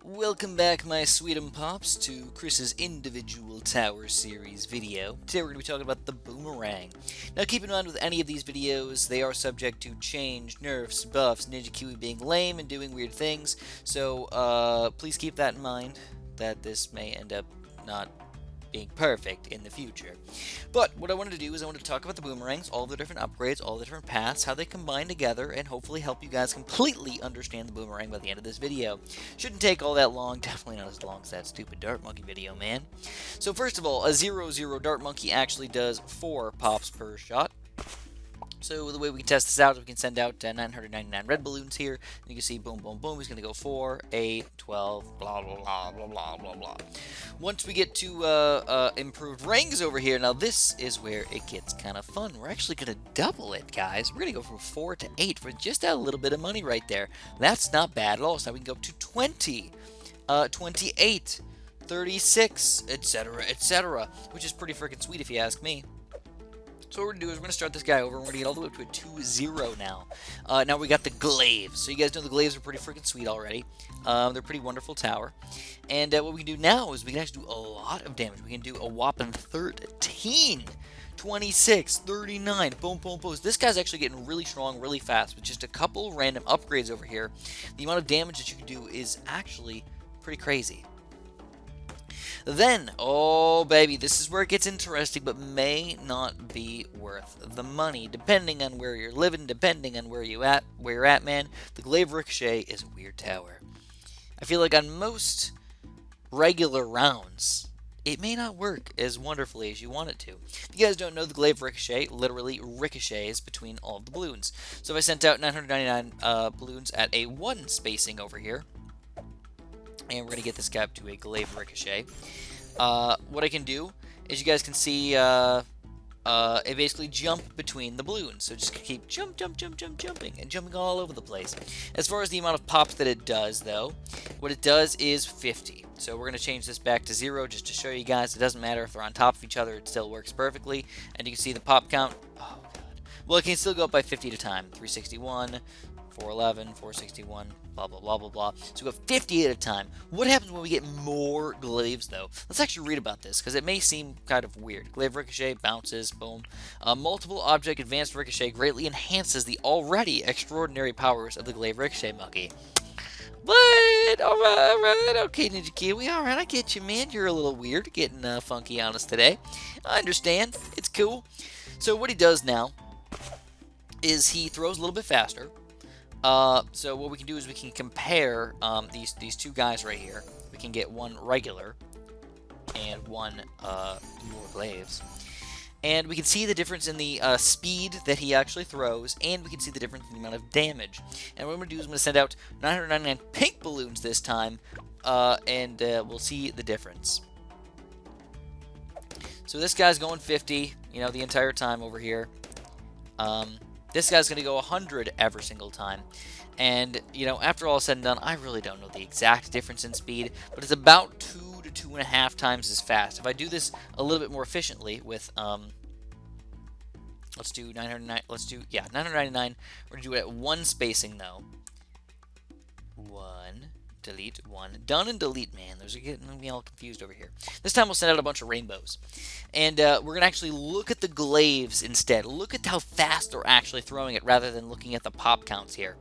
Welcome back, my sweetum pops, to Chris's individual tower series video. Today we're going to be talking about the Boomerang. Now keep in mind with any of these videos, they are subject to change, nerfs, buffs, Ninja Kiwi being lame and doing weird things, so please keep that in mind, that this may end up not being perfect in the future. But what I wanted to do is I wanted to talk about the boomerangs, all the different upgrades, all the different paths, how they combine together, and hopefully help you guys completely understand the boomerang by the end of this video. Shouldn't take all that long, definitely not as long as that stupid Dart Monkey video, man. So first of all, a 0-0 Dart Monkey actually does 4 pops per shot. So the way we can test this out is we can send out 999 red balloons here. And you can see boom, boom, boom. He's going to go 4, 8, 12, blah, blah, blah, blah, blah, blah, blah. Once we get to improved rings over here, now this is where it gets kind of fun. We're actually going to double it, guys. We're going to go from 4 to 8 for just a little bit of money right there. That's not bad at all. So now we can go up to 20, 28, 36, etc., which is pretty freaking sweet if you ask me. So what we're going to do is we're going to start this guy over, and we're going to get all the way up to a 2-0 now. Now we got the glaives. So you guys know the glaives are pretty freaking sweet already. They're a pretty wonderful tower. And what we can do now is we can actually do a lot of damage. We can do a whopping 13, 26, 39, boom, boom, boom. This guy's actually getting really strong really fast with just a couple random upgrades over here. The amount of damage that you can do is actually pretty crazy. Then, oh baby, this is where it gets interesting, but may not be worth the money, depending on where you're living, depending on where you're at, man. The Glaive Ricochet is a weird tower. I feel like on most regular rounds, it may not work as wonderfully as you want it to. If you guys don't know, the Glaive Ricochet literally ricochets between all of the balloons. So if I sent out 999 balloons at a 1 spacing over here, and we're going to get this guy up to a Glaive Ricochet. What I can do is you guys can see it basically jump between the balloons. So just keep jumping and jumping all over the place. As far as the amount of pops that it does, though, what it does is 50. So we're going to change this back to 0 just to show you guys. It doesn't matter if they're on top of each other. It still works perfectly. And you can see the pop count. Oh, God. Well, it can still go up by 50 at a time. 361. 411, 461, blah, blah, blah, blah, blah. So we have 50 at a time. What happens when we get more glaives, though? Let's actually read about this, because it may seem kind of weird. Glaive Ricochet, bounces, boom. Multiple object advanced Ricochet greatly enhances the already extraordinary powers of the Glaive Ricochet monkey. But, alright, okay, Ninja Kiwi, alright, I get you, man. You're a little weird, getting funky on us today. I understand. It's cool. So what he does now is he throws a little bit faster. So what we can do is we can compare these two guys right here. We can get one regular and one more glaives. And we can see the difference in the speed that he actually throws, and we can see the difference in the amount of damage. And what I'm going to do is I'm going to send out 999 pink balloons this time, and we'll see the difference. So this guy's going 50, the entire time over here. This guy's going to go 100 every single time. And, after all is said and done, I really don't know the exact difference in speed, but it's about 2 to 2.5 times as fast. If I do this a little bit more efficiently with, let's do 999, 999. We're going to do it at 1 spacing, though. 1, delete, 1. Done and delete, man. Those are getting me all confused over here. This time we'll send out a bunch of rainbows. And we're going to actually look at the glaives instead. Look at how fast they're actually throwing it rather than looking at the pop counts here.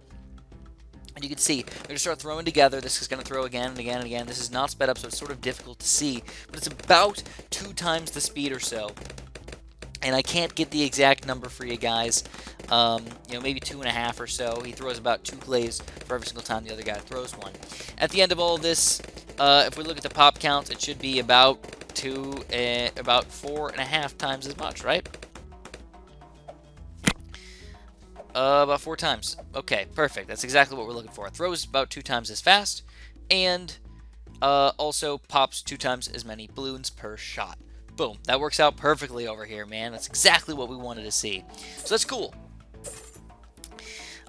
And you can see, they're going to start throwing together. This is going to throw again and again and again. This is not sped up, so it's sort of difficult to see. But it's about 2 times the speed or so. And I can't get the exact number for you guys. Maybe 2.5 or so. He throws about 2 glaives for every single time the other guy throws one. At the end of all of this, if we look at the pop counts, it should be about 4.5 times as much, right? About 4 times. Okay, perfect. That's exactly what we're looking for. It throws about 2 times as fast, and also pops 2 times as many balloons per shot. Boom. That works out perfectly over here, man. That's exactly what we wanted to see. So that's cool.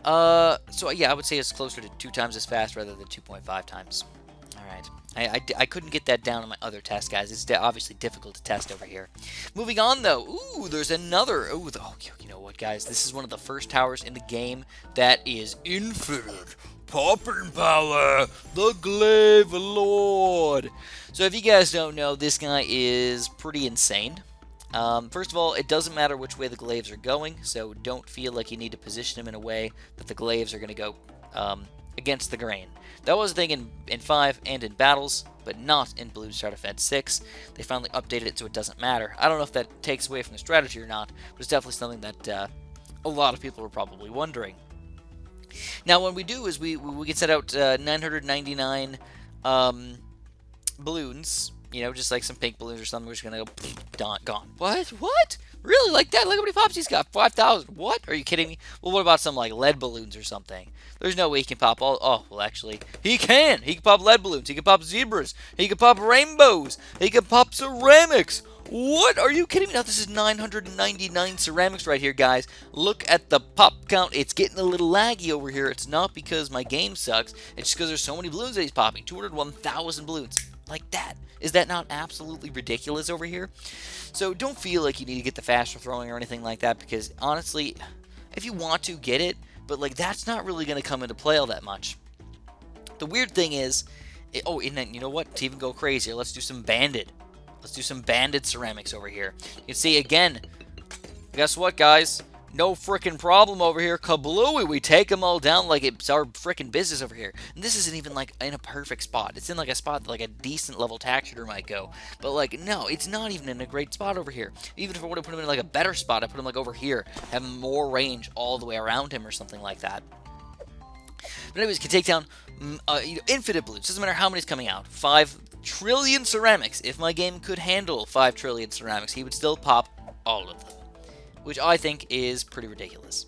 So yeah, I would say it's closer to 2 times as fast rather than 2.5 times. Alright. I couldn't get that down on my other test, guys. It's obviously difficult to test over here. Moving on, though. Ooh, there's another. Ooh, you know what, guys? This is one of the first towers in the game that is infinite. Popping power, the Glaive Lord. So if you guys don't know, this guy is pretty insane. First of all, it doesn't matter which way the glaives are going, so don't feel like you need to position them in a way that the glaives are going to go against the grain. That was a thing in 5 and in battles, but not in Bloons Starter Fed 6. They finally updated it so it doesn't matter. I don't know if that takes away from the strategy or not, but it's definitely something that a lot of people are probably wondering. Now, what we do is we can set out 999 balloons, you know, just like some pink balloons or something. We're just gonna go gone. What? What? Really? Like that? Look how many pops he's got. 5,000. What? Are you kidding me? Well, what about some like lead balloons or something? There's no way he can pop all. Oh, well, actually, he can. He can pop lead balloons. He can pop zebras. He can pop rainbows. He can pop ceramics. What? Are you kidding me? Now, this is 999 ceramics right here, guys. Look at the pop count. It's getting a little laggy over here. It's not because my game sucks. It's just because there's so many balloons that he's popping. 201,000 balloons. Like that. Is that not absolutely ridiculous over here? So don't feel like you need to get the faster throwing or anything like that, because honestly, if you want to, get it, but like that's not really going to come into play all that much. The weird thing is, and then you know what? To even go crazier, let's do some banded. Let's do some banded ceramics over here. You can see again, guess what, guys? No frickin' problem over here. Kablooey, we take them all down like it's our frickin' business over here. And this isn't even like in a perfect spot. It's in like a spot that like a decent level tack shooter might go. But like, no, it's not even in a great spot over here. Even if I would have put him in like a better spot, I put him like over here, have more range all the way around him or something like that. But anyways, can take down infinite balloons. Doesn't matter how many's coming out. 5 trillion ceramics. If my game could handle 5 trillion ceramics, he would still pop all of them, which I think is pretty ridiculous.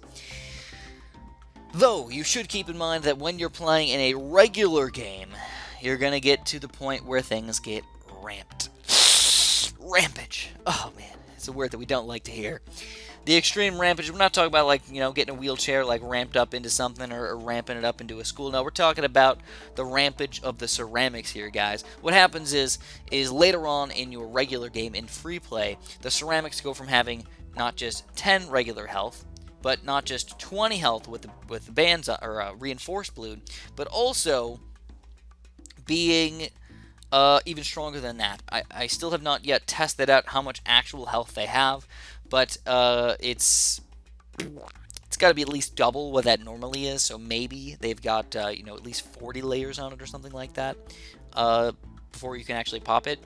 Though, you should keep in mind that when you're playing in a regular game, you're going to get to the point where things get ramped. Rampage. Oh, man. It's a word that we don't like to hear. The extreme rampage, we're not talking about, like, you know, getting a wheelchair, like, ramped up into something or ramping it up into a school. No, we're talking about the rampage of the ceramics here, guys. What happens is later on in your regular game, in free play, the ceramics go from having not just 10 regular health, but not just 20 health with the bands or reinforced balloon, but also being even stronger than that. I still have not yet tested out how much actual health they have, but it's got to be at least double what that normally is. So maybe they've got you know, at least 40 layers on it or something like that before you can actually pop it.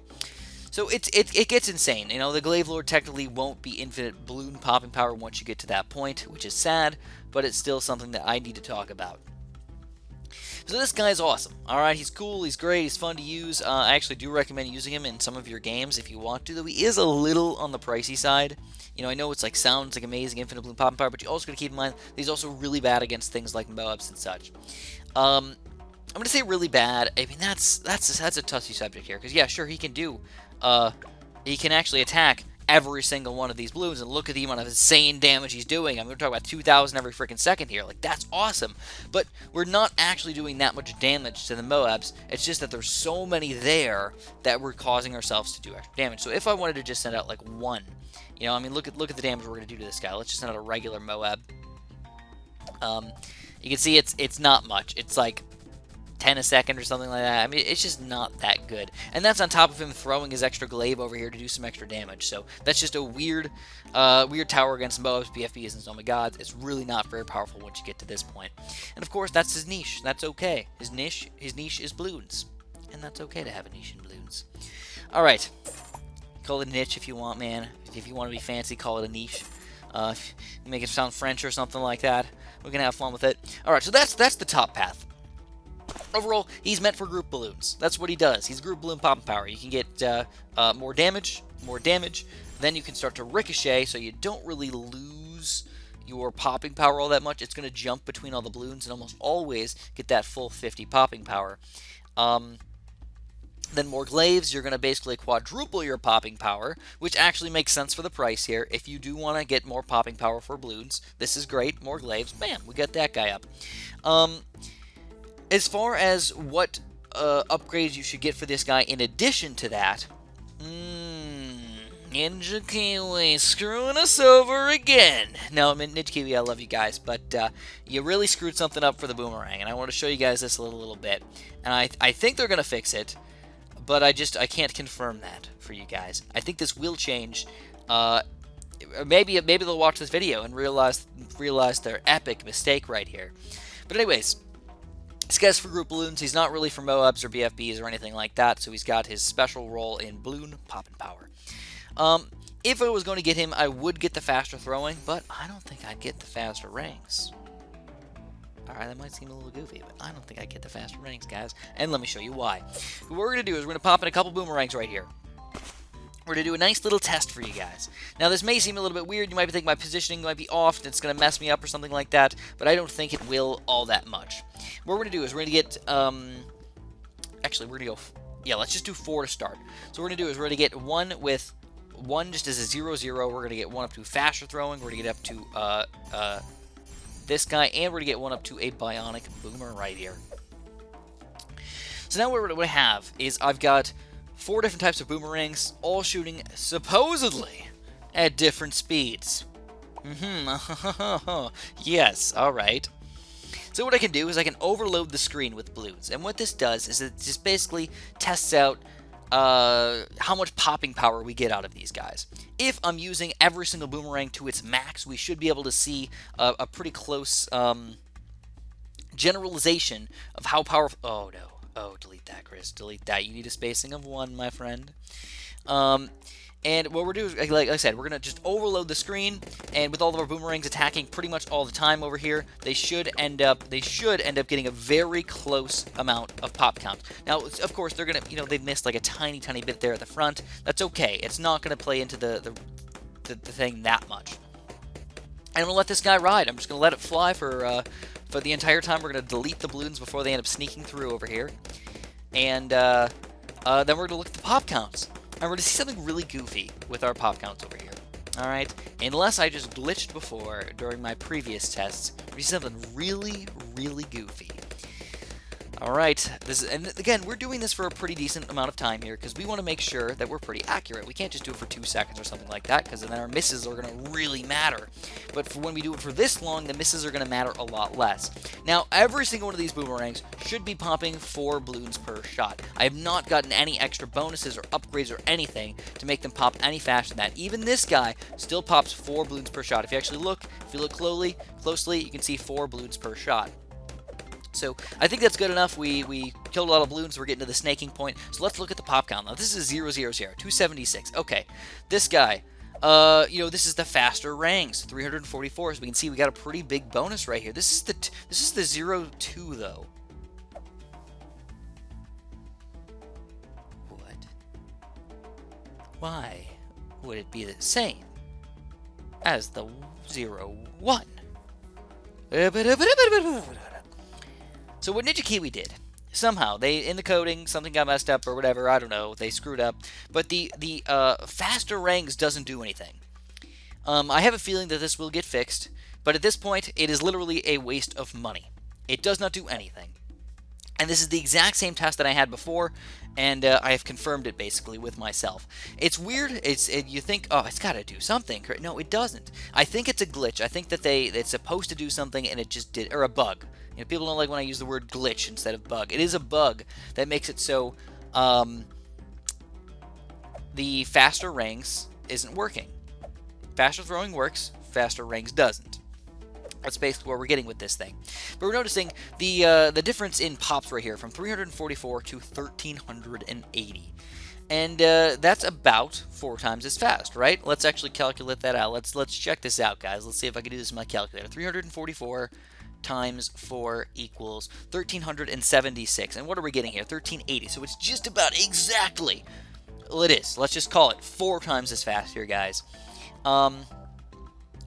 So it gets insane. You know, the Glaive Lord technically won't be infinite balloon popping power once you get to that point, which is sad, but it's still something that I need to talk about. So this guy's awesome. Alright, he's cool, he's great, he's fun to use. I actually do recommend using him in some of your games if you want to, though he is a little on the pricey side. You know, I know it's like sounds like amazing infinite balloon popping power, but you also got to keep in mind that he's also really bad against things like Moabs and such. I'm going to say really bad. I mean, that's a touchy subject here, because yeah, sure, he can do he can actually attack every single one of these balloons, and look at the amount of insane damage he's doing. I mean, we're talking about 2,000 every freaking second here. Like, that's awesome. But we're not actually doing that much damage to the Moabs. It's just that there's so many there that we're causing ourselves to do extra damage. So if I wanted to just send out like one, you know, I mean, look at the damage we're going to do to this guy. Let's just send out a regular Moab. You can see it's not much. It's like 10 a second or something like that. I mean, it's just not that good. And that's on top of him throwing his extra glaive over here to do some extra damage. So that's just a weird tower against Moabs, BFBs, and Zoma Gods. It's really not very powerful once you get to this point. And of course, that's his niche. That's okay. His niche is Bloons. And that's okay to have a niche in Bloons. Alright. Call it a niche if you want, man. If you want to be fancy, call it a niche. Make it sound French or something like that. We're going to have fun with it. Alright, so that's the top path. Overall, he's meant for group balloons. That's what he does. He's group balloon popping power. You can get more damage. Then you can start to ricochet, so you don't really lose your popping power all that much. It's going to jump between all the balloons and almost always get that full 50 popping power. Then more glaives, you're going to basically quadruple your popping power, which actually makes sense for the price here. If you do want to get more popping power for balloons, this is great. More glaives, bam, we got that guy up. As far as what upgrades you should get for this guy in addition to that, Ninja Kiwi screwing us over again. No, I mean, Ninja Kiwi, I love you guys, but you really screwed something up for the Boomerang, and I want to show you guys this a little bit. And I think they're going to fix it, but I can't confirm that for you guys. I think this will change. Maybe they'll watch this video and realize their epic mistake right here. But anyways, this guy's for Group Bloons. He's not really for Moabs or BFBs or anything like that, so he's got his special role in Bloon Poppin' Power. If I was going to get him, I would get the faster throwing, but I don't think I'd get the faster rings. Alright, that might seem a little goofy, but I don't think I'd get the faster rings, guys. And let me show you why. What we're going to do is we're going to pop in a couple boomerangs right here. We're going to do a nice little test for you guys. Now, this may seem a little bit weird. You might be thinking my positioning might be off, and it's going to mess me up or something like that, but I don't think it will all that much. What we're going to do is we're going to get, actually, we're going to go, yeah, let's just do 4 to start. So what we're going to do is we're going to get one with 1 just as a 0-0. We're going to get one up to faster throwing. We're going to get up to this guy, and we're going to get one up to a Bionic Boomer right here. So now what we have is I've got 4 different types of boomerangs, all shooting supposedly at different speeds. Yes, alright. So what I can do is I can overload the screen with Bloons, and what this does is it just basically tests out how much popping power we get out of these guys. If I'm using every single boomerang to its max, we should be able to see a pretty close generalization of how powerful... Oh, no. Oh, delete that, Chris. Delete that. You need a spacing of 1, my friend. And what we're doing, like I said, we're going to just overload the screen, and with all of our boomerangs attacking pretty much all the time over here, they should end up getting a very close amount of pop count. Now, of course, they're going to, they've missed like a tiny bit there at the front. That's okay. It's not going to play into the thing that much. And I'm going to let this guy ride. I'm just going to let it fly for the entire time. We're going to delete the Bloons before they end up sneaking through over here. And then we're going to look at the pop counts. And we're going to see something really goofy with our pop counts over here. Alright? Unless I just glitched before during my previous tests, we see something really, really goofy. Alright, and again, we're doing this for a pretty decent amount of time here, because we want to make sure that we're pretty accurate. We can't just do it for 2 seconds or something like that, because then our misses are going to really matter. But for when we do it for this long, the misses are going to matter a lot less. Now, every single one of these boomerangs should be popping 4 Bloons per shot. I have not gotten any extra bonuses or upgrades or anything to make them pop any faster than that. Even this guy still pops 4 Bloons per shot. If you look closely, you can see 4 Bloons per shot. So I think that's good enough. We killed a lot of Bloons. We're getting to the snaking point. So let's look at the pop count. Now this is 000, 276. Okay, this guy, this is the faster rangs, 344. So we can see we got a pretty big bonus right here. This is the 02 though. What? Why would it be the same as the 01? So what Ninja Kiwi did, somehow, in the coding, something got messed up or whatever, I don't know, they screwed up, but the faster rangs doesn't do anything. I have a feeling that this will get fixed, but at this point, it is literally a waste of money. It does not do anything. And this is the exact same test that I had before, and I have confirmed it basically with myself. It's weird. You think, oh, it's got to do something. No, it doesn't. I think it's a glitch. I think that it's supposed to do something, and it just did, or a bug. People don't like when I use the word glitch instead of bug. It is a bug that makes it so the faster rangs isn't working. Faster throwing works, faster rangs doesn't. That's basically what we're getting with this thing. But we're noticing the difference in pops right here from 344 to 1380. And that's about 4 times as fast, right? Let's actually calculate that out. Let's check this out, guys. Let's see if I can do this in my calculator. 344 times 4 equals 1376. And what are we getting here? 1380. So it's just about exactly, well, it is. Let's just call it 4 times as fast here, guys.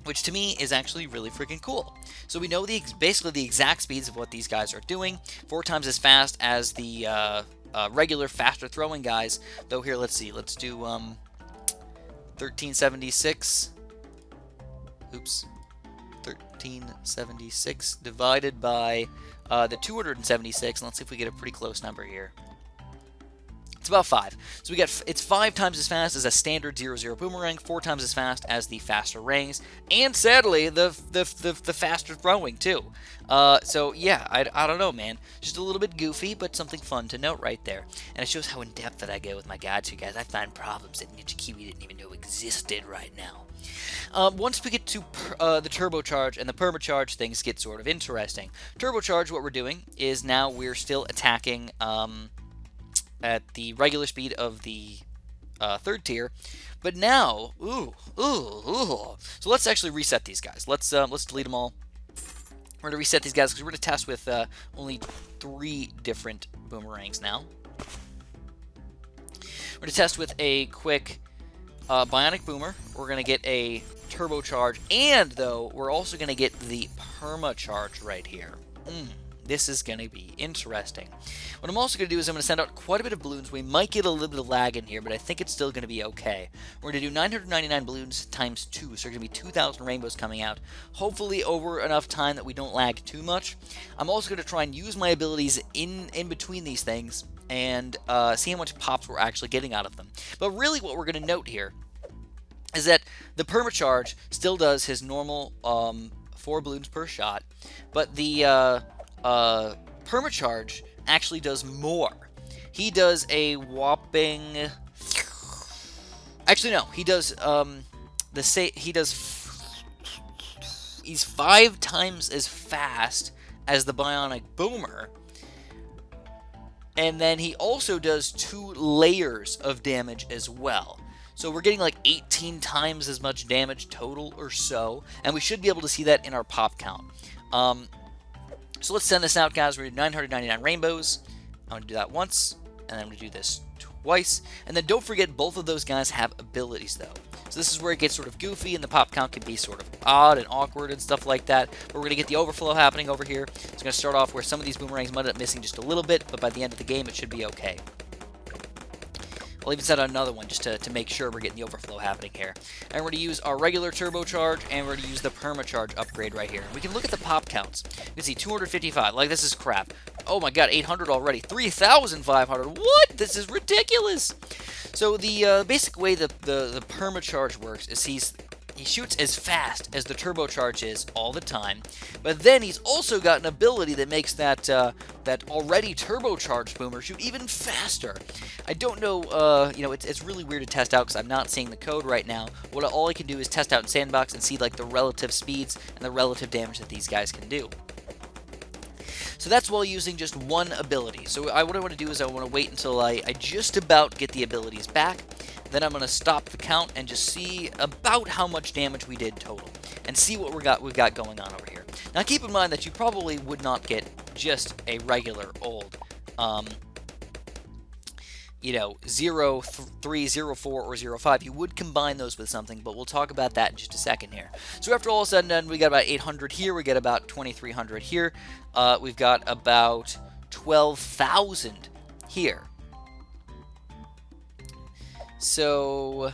Which to me is actually really freaking cool. So we know basically the exact speeds of what these guys are doing. 4 times as fast as the regular faster throwing guys. Though here, let's see. Let's do 1376. Oops. 1376 divided by the 276. And let's see if we get a pretty close number here. It's about 5. So it's 5 times as fast as a standard 0-0 Boomerang, 4 times as fast as the faster Rangs, and sadly, the faster throwing, too. So yeah, I don't know, man. Just a little bit goofy, but something fun to note right there. And it shows how in-depth that I go with my guides, you guys. I find problems that Ninja Kiwi didn't even know existed right now. Once we get to the Turbocharge and the Permacharge, things get sort of interesting. Turbocharge, what we're doing is now we're still attacking at the regular speed of the 3rd tier, but now, so let's actually reset these guys. Let's delete them all. We're gonna reset these guys because we're gonna test with only 3 different Boomerangs now. We're gonna test with a quick Bionic Boomer. We're gonna get a Turbocharge, and though we're also gonna get the Permacharge right here. This is going to be interesting. What I'm also going to do is I'm going to send out quite a bit of balloons. We might get a little bit of lag in here, but I think it's still going to be okay. We're going to do 999 balloons times 2, so there's going to be 2,000 rainbows coming out, hopefully over enough time that we don't lag too much. I'm also going to try and use my abilities in between these things and see how much pops we're actually getting out of them. But really what we're going to note here is that the Permacharge still does his normal 4 balloons per shot, but the Permacharge actually does more. He does a whopping... Actually, no. He does, he's 5 times as fast as the Bionic Boomer. And then he also does 2 layers of damage as well. So we're getting like 18 times as much damage total or so. And we should be able to see that in our pop count. So let's send this out, guys. We're going to do 999 rainbows. I'm going to do that once, and then I'm going to do this twice. And then don't forget, both of those guys have abilities, though. So this is where it gets sort of goofy, and the pop count can be sort of odd and awkward and stuff like that. But we're going to get the overflow happening over here. It's going to start off where some of these Boomerangs might end up missing just a little bit, but by the end of the game, it should be okay. I'll even set out another one just to make sure we're getting the overflow happening here. And we're going to use our regular Turbocharge, and we're going to use the Permacharge upgrade right here. We can look at the pop counts. You can see 255. Like, this is crap. Oh my god, 800 already. 3,500. What? This is ridiculous. So the basic way the Permacharge works is he shoots as fast as the Turbocharge is all the time, but then he's also got an ability that makes that already turbocharged Boomer shoot even faster. I don't know, it's really weird to test out because I'm not seeing the code right now. All I can do is test out in Sandbox and see like the relative speeds and the relative damage that these guys can do. So that's while using just one ability. So what I want to do is I want to wait until I just about get the abilities back. Then I'm going to stop the count and just see about how much damage we did total. And see what we've got going on over here. Now keep in mind that you probably would not get just a regular old 0, 3, 0, 4, or 0, 5. You would combine those with something, but we'll talk about that in just a second here. So after all is said and done, we got about 800 here, we got about 2,300 here, we've got about 12,000 here. So,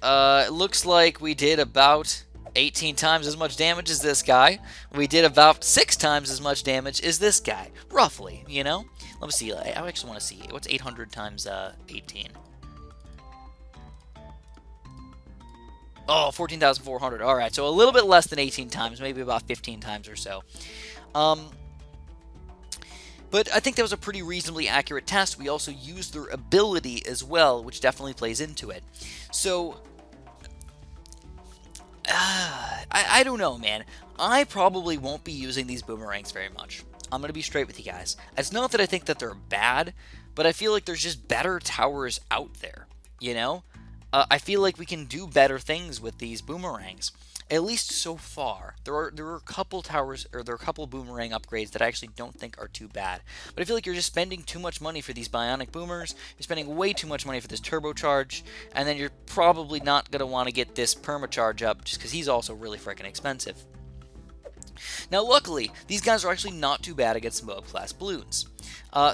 it looks like we did about 18 times as much damage as this guy. We did about 6 times as much damage as this guy, roughly, you know? Let me see. I actually want to see. What's 800 times 18? Oh, 14,400. All right, so a little bit less than 18 times, maybe about 15 times or so. But I think that was a pretty reasonably accurate test. We also used their ability as well, which definitely plays into it. So, I don't know, man. I probably won't be using these Boomerangs very much. I'm going to be straight with you guys. It's not that I think that they're bad, but I feel like there's just better towers out there, you know? I feel like we can do better things with these Boomerangs. At least so far. There are a couple towers, or there are a couple Boomerang upgrades that I actually don't think are too bad. But I feel like you're just spending too much money for these Bionic Boomers, you're spending way too much money for this Turbocharge, and then you're probably not going to want to get this Permacharge up, just because he's also really freaking expensive. Now luckily, these guys are actually not too bad against Moab class Bloons.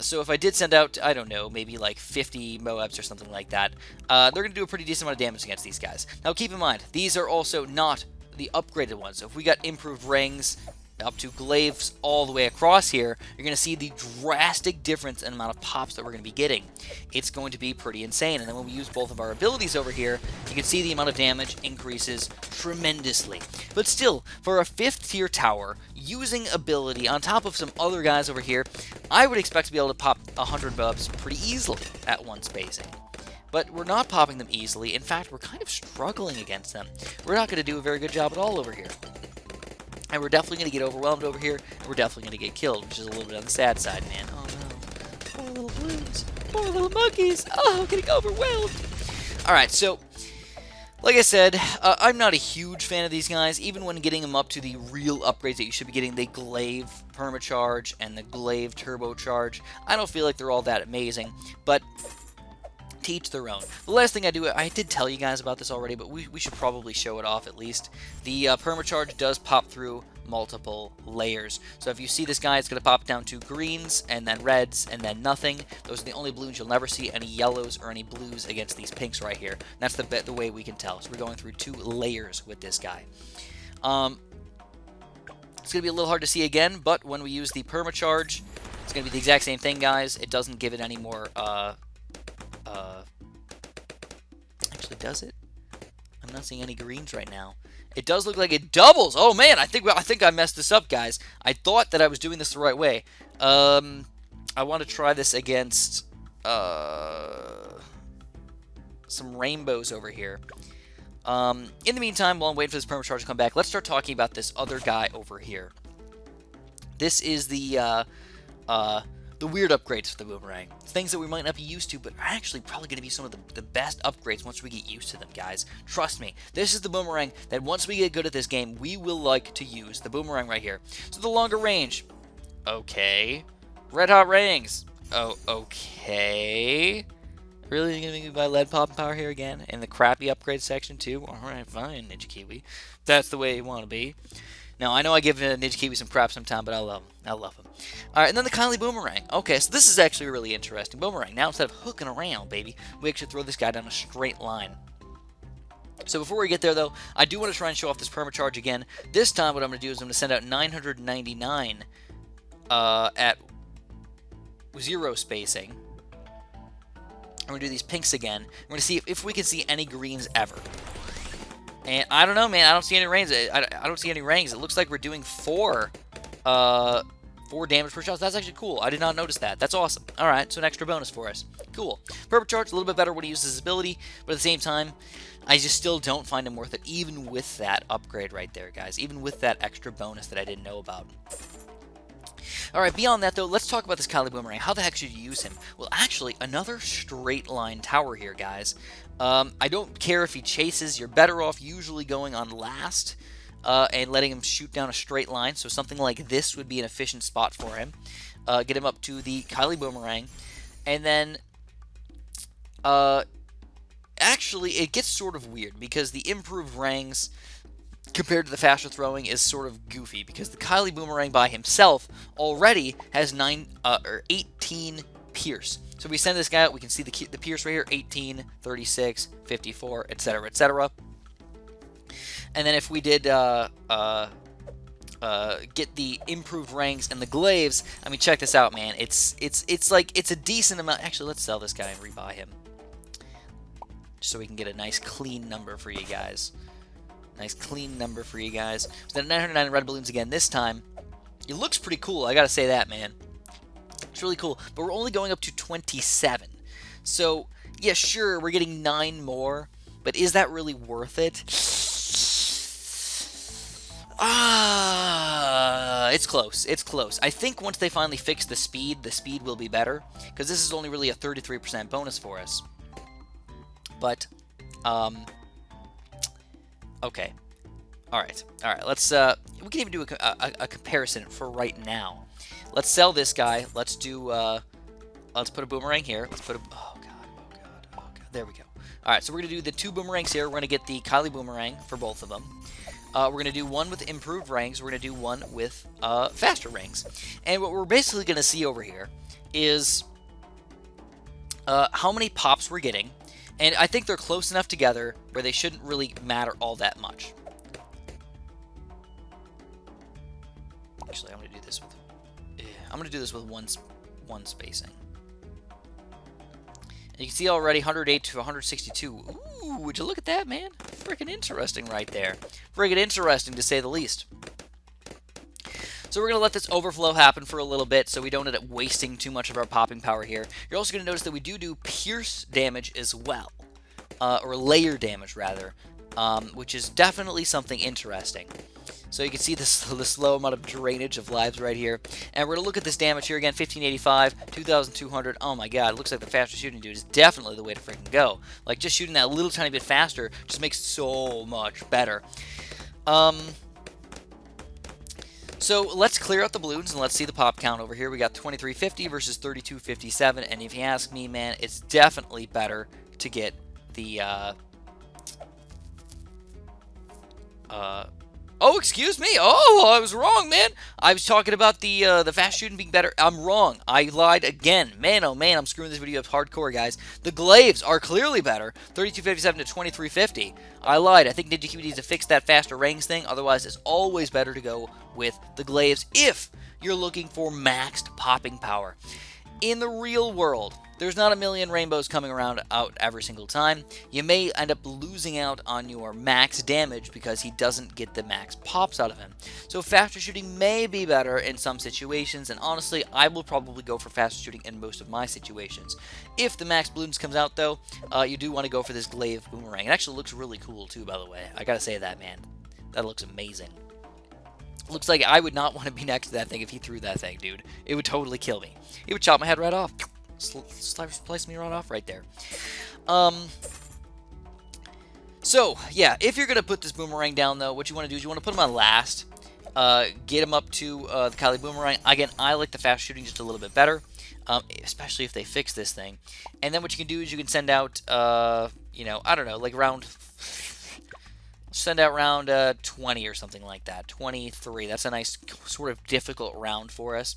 So if I did send out, I don't know, maybe like 50 Moabs or something like that, they're going to do a pretty decent amount of damage against these guys. Now keep in mind, these are also not the upgraded ones. So if we got improved rings, up to glaives all the way across here, you're going to see the drastic difference in the amount of pops that we're going to be getting. It's going to be pretty insane. And then when we use both of our abilities over here, you can see the amount of damage increases tremendously. But still, for a 5th tier tower, using ability on top of some other guys over here, I would expect to be able to pop 100 bubs pretty easily at one spacing. But we're not popping them easily. In fact, we're kind of struggling against them. We're not going to do a very good job at all over here. And we're definitely going to get overwhelmed over here, and we're definitely going to get killed, which is a little bit on the sad side, man. Oh no. Poor little Bloons. Poor little monkeys. Oh, getting overwhelmed. Alright, so, like I said, I'm not a huge fan of these guys. Even when getting them up to the real upgrades that you should be getting, the glaive permacharge and the glaive turbocharge, I don't feel like they're all that amazing, but to each their own. The last thing I did tell you guys about this already, but we should probably show it off at least. The permacharge does pop through multiple layers. So if you see this guy, it's going to pop down to greens, and then reds, and then nothing. Those are the only Bloons. You'll never see any yellows or any blues against these pinks right here. And that's the way we can tell. So we're going through 2 layers with this guy. It's going to be a little hard to see again, but when we use the permacharge, it's going to be the exact same thing, guys. It doesn't give it any more... actually, does it? I'm not seeing any greens right now. It does look like it doubles. Oh man, I think I messed this up, guys. I thought that I was doing this the right way. I want to try this against some rainbows over here. In the meantime, while I'm waiting for this permacharge to come back, let's start talking about this other guy over here. This is the weird upgrades for the Boomerang. Things that we might not be used to, but are actually probably going to be some of the best upgrades once we get used to them, guys. Trust me. This is the Boomerang that once we get good at this game, we will like to use. The Boomerang right here. So the longer range. Okay. Red Hot Rings. Oh, okay. Really? You're going to make me buy lead pop and power here again? In the crappy upgrade section, too? Alright, fine, Ninja Kiwi. That's the way you want to be. Now, I know I give Ninja Kiwi some crap sometime, but I love him. I love him. Alright, and then the Kylie Boomerang. Okay, so this is actually really interesting. Boomerang. Now, instead of hooking around, baby, we actually throw this guy down a straight line. So before we get there, though, I do want to try and show off this permacharge again. This time, what I'm going to do is I'm going to send out 999 at 0 spacing. I'm going to do these pinks again. We're going to see if we can see any greens ever. And I don't know, man. I don't see any rings. I don't see any rings. It looks like we're doing 4 damage per shot. That's actually cool. I did not notice that. That's awesome. All right, so an extra bonus for us. Cool. Turbocharged a little bit better when he uses his ability, but at the same time, I just still don't find him worth it, even with that upgrade right there, guys. Even with that extra bonus that I didn't know about. All right, beyond that, though, let's talk about this Kylie Boomerang. How the heck should you use him? Well, actually, another straight line tower here, guys. I don't care if he chases. You're better off usually going on last and letting him shoot down a straight line. So something like this would be an efficient spot for him. Get him up to the Kylie Boomerang. And then, actually, it gets sort of weird because the improved rangs compared to the faster throwing is sort of goofy because the Kylie Boomerang by himself already has 18 pierce. So if we send this guy out, we can see the pierce right here, 18, 36, 54, etc., etc. And then if we did get the improved ranks and the glaives, I mean, check this out, man. It's a decent amount. Actually, let's sell this guy and rebuy him, just so we can get a nice clean number for you guys. Nice clean number for you guys. So then 909 red balloons again this time. It looks pretty cool, I gotta say that, man. It's really cool, but we're only going up to 27. So, yeah, sure, we're getting 9 more, but is that really worth it? It's close. It's close. I think once they finally fix the speed will be better, because this is only really a 33% bonus for us. But, okay. Alright, let's, we can even do a comparison for right now. Let's sell this guy. Let's do, let's put a boomerang here. Let's put a, oh god, there we go. Alright, so we're going to do the 2 boomerangs here. We're going to get the Kylie Boomerang for both of them. We're going to do one with improved ranks. We're going to do one with, faster ranks. And what we're basically going to see over here is, how many pops we're getting. And I think they're close enough together where they shouldn't really matter all that much. Actually, I'm gonna do this with. I'm gonna do this with one spacing. And you can see already 108 to 162. Ooh, would you look at that, man? Freaking interesting right there. Freaking interesting to say the least. So we're going to let this overflow happen for a little bit so we don't end up wasting too much of our popping power here. You're also going to notice that we do pierce damage as well. Or layer damage, rather. Which is definitely something interesting. So you can see the slow amount of drainage of lives right here. And we're going to look at this damage here again. 1585, 2200. Oh my god, it looks like the faster shooting dude is definitely the way to freaking go. Like, just shooting that little tiny bit faster just makes it so much better. So let's clear out the balloons and let's see the pop count over here. We got 2350 versus 3257. And if you ask me, man, it's definitely better to get the... Oh, excuse me. Oh, I was wrong, man. I was talking about the fast shooting being better. I'm wrong. I lied again. Man, oh man, I'm screwing this video up hardcore, guys. The glaives are clearly better. 3257 to 2350. I lied. I think Ninja Cube needs to fix that faster range thing. Otherwise, it's always better to go with the glaives if you're looking for maxed popping power. In the real world, there's not a million rainbows coming around out every single time. You may end up losing out on your max damage because he doesn't get the max pops out of him. So faster shooting may be better in some situations, and honestly, I will probably go for faster shooting in most of my situations. If the max balloons comes out, though, you do want to go for this glaive boomerang. It actually looks really cool, too, by the way. I gotta say that, man. That looks amazing. Looks like I would not want to be next to that thing if he threw that thing, dude. It would totally kill me. It would chop my head right off. Slice me right off right there. So, yeah, if you're going to put this boomerang down, though, what you want to do is you want to put him on last. Get him up to the Kylie boomerang. Again, I like the fast shooting just a little bit better, especially if they fix this thing. And then what you can do is you can send out, you know, I don't know, like round... Send out round 20 or something like that. 23. That's a nice sort of difficult round for us.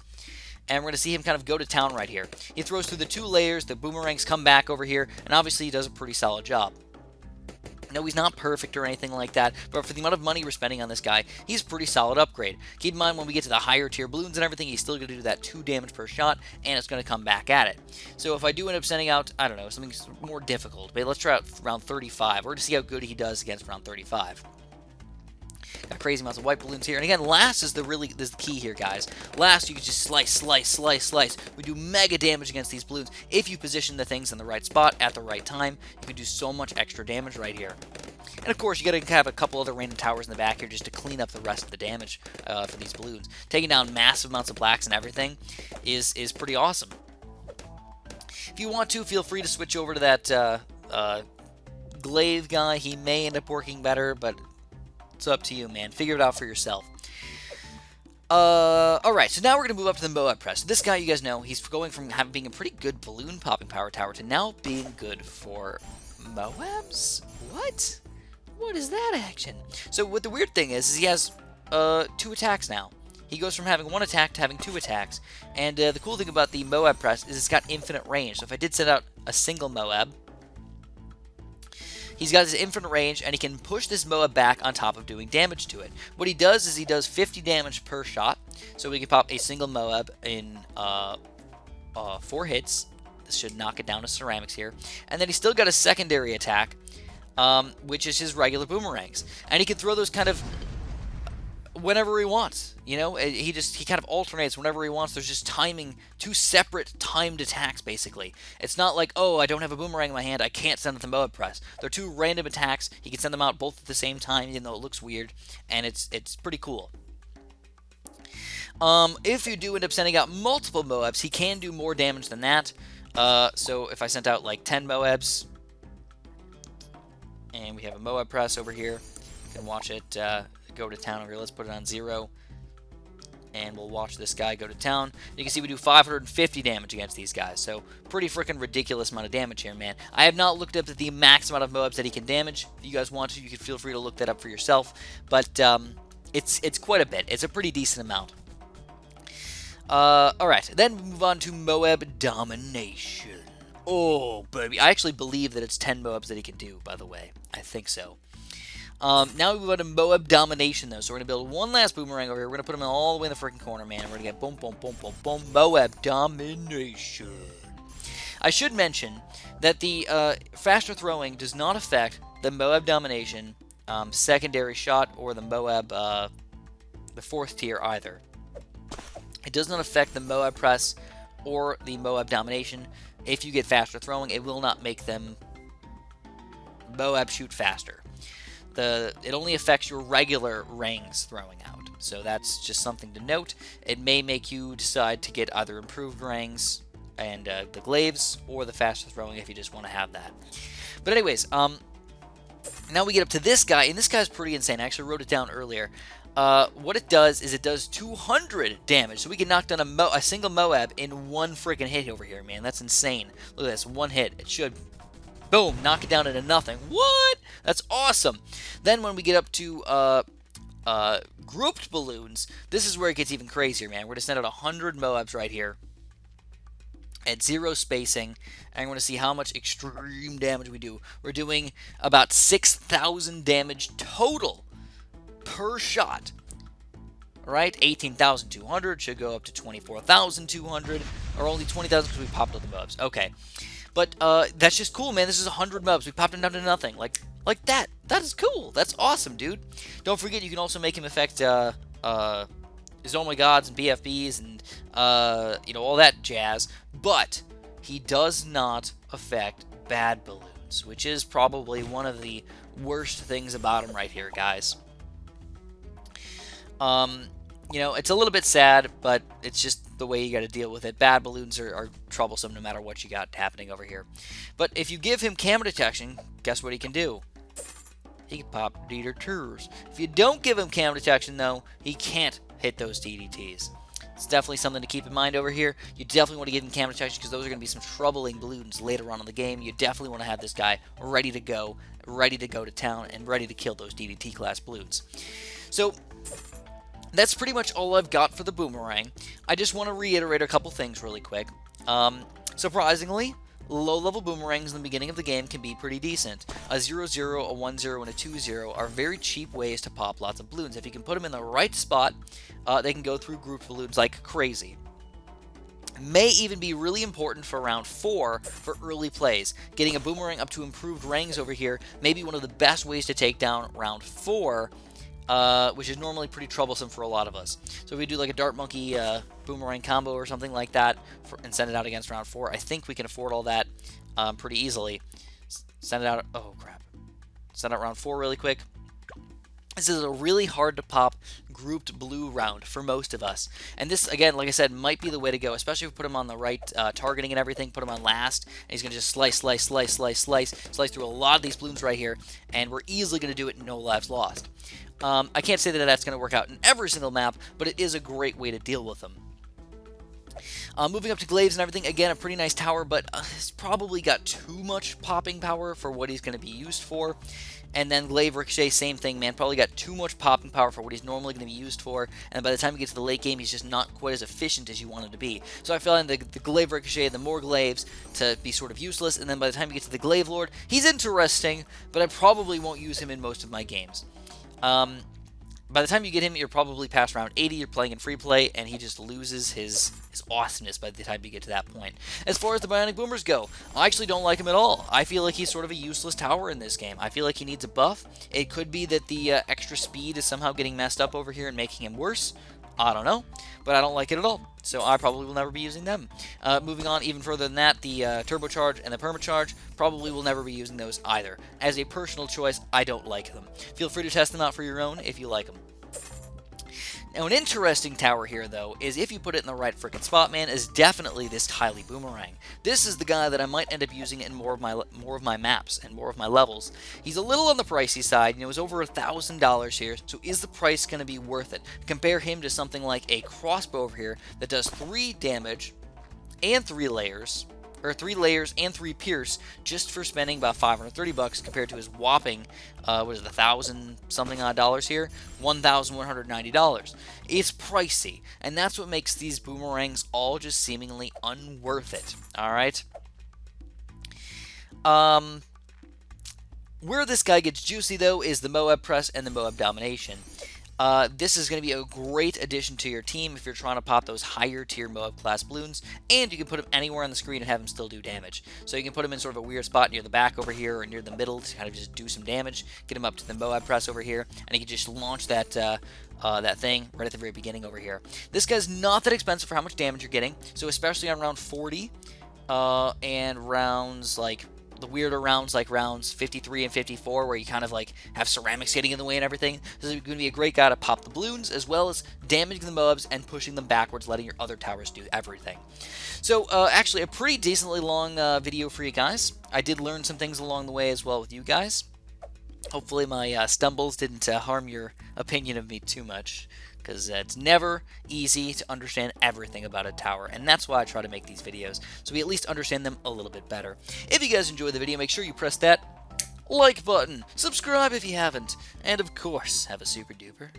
And we're going to see him kind of go to town right here. He throws through the 2 layers. The boomerangs come back over here. And obviously he does a pretty solid job. No, he's not perfect or anything like that, but for the amount of money we're spending on this guy, he's a pretty solid upgrade. Keep in mind, when we get to the higher tier balloons and everything, he's still going to do that 2 damage per shot, and it's going to come back at it. So if I do end up sending out, I don't know, something more difficult, but let's try out round 35. We're going to see how good he does against round 35. Got crazy amounts of white balloons here. And again, last is the key here, guys. Last, you can just slice. We do mega damage against these balloons. If you position the things in the right spot at the right time, you can do so much extra damage right here. And of course, you got to have a couple other random towers in the back here just to clean up the rest of the damage for these balloons. Taking down massive amounts of blacks and everything is pretty awesome. If you want to, feel free to switch over to that glaive guy. He may end up working better, but it's up to you, man. Figure it out for yourself. Alright, so now we're going to move up to the Moab press. This guy, you guys know, he's going from being a pretty good balloon popping power tower to now being good for Moabs? What? What is that action? So what the weird thing is he has 2 attacks now. He goes from having 1 attack to having 2 attacks. And the cool thing about the Moab press is it's got infinite range. So if I did send out a single Moab, he's got his infinite range, and he can push this Moab back on top of doing damage to it. What he does is he does 50 damage per shot, so we can pop a single Moab in 4 hits. This should knock it down to ceramics here. And then he's still got a secondary attack, which is his regular boomerangs. And he can throw those kind of whenever he wants. You know, he kind of alternates whenever he wants. There's just timing, 2 separate timed attacks, basically. It's not like, oh, I don't have a boomerang in my hand, I can't send it to Moab press. They're 2 random attacks. He can send them out both at the same time, even though it looks weird, and it's pretty cool. If you do end up sending out multiple Moabs, he can do more damage than that. So if I sent out like 10 Moabs, and we have a Moab press over here, you can watch it go to town over here. Let's put it on 0. And we'll watch this guy go to town. You can see we do 550 damage against these guys. So, pretty freaking ridiculous amount of damage here, man. I have not looked up at the max amount of Moabs that he can damage. If you guys want to, you can feel free to look that up for yourself. But, it's quite a bit. It's a pretty decent amount. Alright, then we move on to Moab Domination. Oh, baby. I actually believe that it's 10 Moabs that he can do, by the way. I think so. Now we move on to Moab Domination, though. So we're going to build one last Boomerang over here. We're going to put him all the way in the freaking corner, man. And we're going to get boom, boom, boom, boom, boom, Moab Domination. I should mention that the faster throwing does not affect the Moab Domination secondary shot or the Moab, the 4th tier either. It does not affect the Moab press or the Moab Domination. If you get faster throwing, it will not make them Moab shoot faster. It only affects your regular rangs throwing out. So that's just something to note. It may make you decide to get either improved rangs and the glaives or the faster throwing if you just want to have that. But anyways, now we get up to this guy, and this guy's pretty insane. I actually wrote it down earlier. What it does is it does 200 damage, so we can knock down a single Moab in one freaking hit over here, man. That's insane. Look at this, one hit. It should, boom, knock it down into nothing. What? That's awesome. Then when we get up to grouped balloons, this is where it gets even crazier, man. We're going to send out 100 Moabs right here at 0 spacing, and we're going to see how much extreme damage we do. We're doing about 6,000 damage total per shot. All right, 18,200 should go up to 24,200, or only 20,000 because we popped all the mobs. Okay, but that's just cool, man. This is 100 mobs. We popped them down to nothing, like that. That is cool. That's awesome, dude. Don't forget, you can also make him affect his Oh My Gods and BFBs and you know, all that jazz. But he does not affect bad balloons, which is probably one of the worst things about him right here, guys. You know, it's a little bit sad, but it's just the way you got to deal with it. Bad balloons are troublesome no matter what you got happening over here. But if you give him camera detection, guess what he can do? He can pop DDTs. If you don't give him camera detection, though, he can't hit those DDTs. It's definitely something to keep in mind over here. You definitely want to give him camera detection because those are going to be some troubling balloons later on in the game. You definitely want to have this guy ready to go to town, and ready to kill those DDT class balloons. So that's pretty much all I've got for the Boomerang. I just want to reiterate a couple things really quick. Surprisingly, low-level Boomerangs in the beginning of the game can be pretty decent. A 0-0, a 1-0, and a 2-0 are very cheap ways to pop lots of balloons. If you can put them in the right spot, they can go through grouped balloons like crazy. May even be really important for round 4 for early plays. Getting a Boomerang up to improved ranks over here may be one of the best ways to take down round 4, which is normally pretty troublesome for a lot of us. So if we do like a Dart Monkey Boomerang combo or something like that and send it out against round 4, I think we can afford all that pretty easily. Send it out. Oh, crap. Send out round 4 really quick. This is a really hard to pop grouped blue round for most of us. And this, again, like I said, might be the way to go, especially if we put him on the right targeting and everything, put him on last, and he's going to just slice through a lot of these balloons right here, and we're easily going to do it, no lives lost. I can't say that that's going to work out in every single map, but it is a great way to deal with them. Moving up to glaives and everything, again, a pretty nice tower, but it's probably got too much popping power for what he's going to be used for. And then glaive ricochet, same thing, man. Probably got too much popping power for what he's normally going to be used for. And by the time you get to the late game, he's just not quite as efficient as you want him to be. So I find the glaive ricochet, the more glaives, to be sort of useless. And then by the time you get to the glaive lord, he's interesting, but I probably won't use him in most of my games. By the time you get him, you're probably past round 80, you're playing in free play, and he just loses his awesomeness by the time you get to that point. As far as the Bionic Boomers go, I actually don't like him at all. I feel like he's sort of a useless tower in this game. I feel like he needs a buff. It could be that the extra speed is somehow getting messed up over here and making him worse. I don't know, but I don't like it at all, so I probably will never be using them. Moving on even further than that, the Turbocharged and the Permacharge, probably will never be using those either. As a personal choice, I don't like them. Feel free to test them out for your own if you like them. Now, an interesting tower here, though, is if you put it in the right frickin' spot, man, is definitely this Tylee Boomerang. This is the guy that I might end up using in more of my maps and more of my levels. He's a little on the pricey side, you know, he's over $1,000 here, so is the price going to be worth it? Compare him to something like a crossbow over here that does 3 damage and 3 layers, or 3 layers and 3 pierce, just for spending about $530 compared to his whopping, what is it, $1,000 something odd dollars here, $1,190. It's pricey, and that's what makes these Boomerangs all just seemingly unworth it. All right. Where this guy gets juicy, though, is the Moab Press and the Moab Domination. This is going to be a great addition to your team if you're trying to pop those higher tier Moab class Bloons, and you can put them anywhere on the screen and have them still do damage. So you can put them in sort of a weird spot near the back over here or near the middle to kind of just do some damage, get them up to the Moab Press over here, and you can just launch that that thing right at the very beginning over here. This guy's not that expensive for how much damage you're getting, so especially on round 40 and rounds like the weirder rounds like rounds 53 and 54 where you kind of like have ceramics getting in the way and everything. This is going to be a great guy to pop the Bloons as well as damaging the Moabs and pushing them backwards, letting your other towers do everything. So actually a pretty decently long video for you guys. I did learn some things along the way as well with you guys. Hopefully my stumbles didn't harm your opinion of me too much, because it's never easy to understand everything about a tower, and that's why I try to make these videos, so we at least understand them a little bit better. If you guys enjoyed the video, make sure you press that like button, subscribe if you haven't, and of course, have a super duper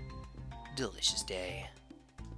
delicious day.